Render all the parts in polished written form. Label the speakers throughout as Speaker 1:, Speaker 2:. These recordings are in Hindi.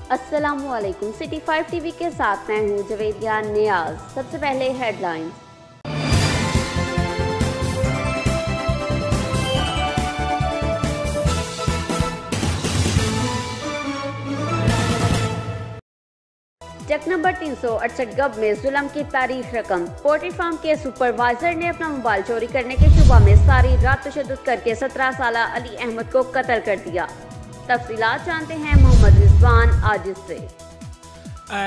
Speaker 1: अस्सलामुअलैकुम। सिटी 5 टीवी के साथ मैं हूं जवेदिया नियाज। सबसे पहले हेडलाइंस। चक नंबर 368 गब में जुल्म की तारीख रकम। पोल्ट्री फार्म के सुपरवाइजर ने अपना मोबाइल चोरी करने के शुबा में सारी रात तशद्दुद करके 17 साल अली अहमद को कत्ल कर दिया। तफसीलात जानते हैं मोहम्मद रिजवान आजिज से।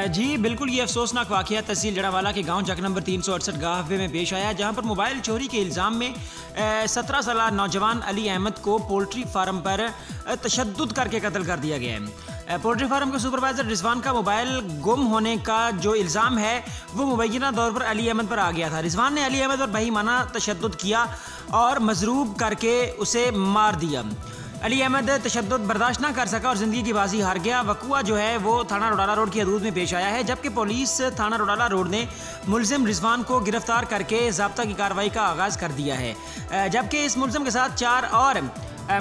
Speaker 2: जी बिल्कुल, ये अफसोसनाक वाक़या तहसील जड़ावाला के गांव चक नंबर 368 गाहवे में पेश आया, जहां पर मोबाइल चोरी के इल्ज़ाम में 17 साल नौजवान अली अहमद को पोल्ट्री फार्म पर तशद्दुद करके कत्ल कर दिया गया है। पोल्ट्री फार्म के सुपरवाइज़र रिजवान का मोबाइल गुम होने का जो इल्ज़ाम है वो मुबैना तौर पर अली अहमद पर आ गया था। रिजवान ने अली अहमद पर बेईमाना तशद्दुद किया और मजरूब करके उसे मार दिया। अली अहमद तशद्दुद बर्दाश्त ना कर सका और ज़िंदगी की बाजी हार गया। वक़ुआ जो है वो थाना रोडाला रोड की हदूद में पेश आया है, जबकि पुलिस थाना रोडाला रोड ने मुलजिम रिजवान को गिरफ्तार करके ज़ाब्ता की कार्रवाई का आगाज़ कर दिया है। जबकि इस मुलजिम के साथ 4 और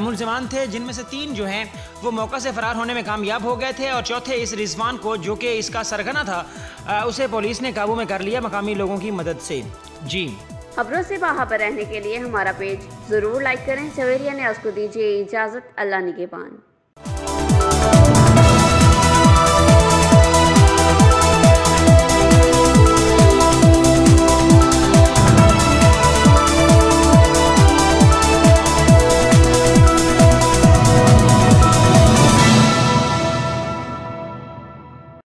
Speaker 2: मुलजिमान थे, जिनमें से 3 जो हैं वो मौका से फ़रार होने में कामयाब हो गए थे और चौथे इस रिजवान को, जो कि इसका सरगना था, उसे पुलिस ने काबू में कर लिया मकामी लोगों की मदद से। जी,
Speaker 1: खबरों से बाखबर रहने के लिए हमारा पेज ज़रूर लाइक करें। जवेरिया नियाज़ को दीजिए इजाज़त। अल्लाह निगहबान।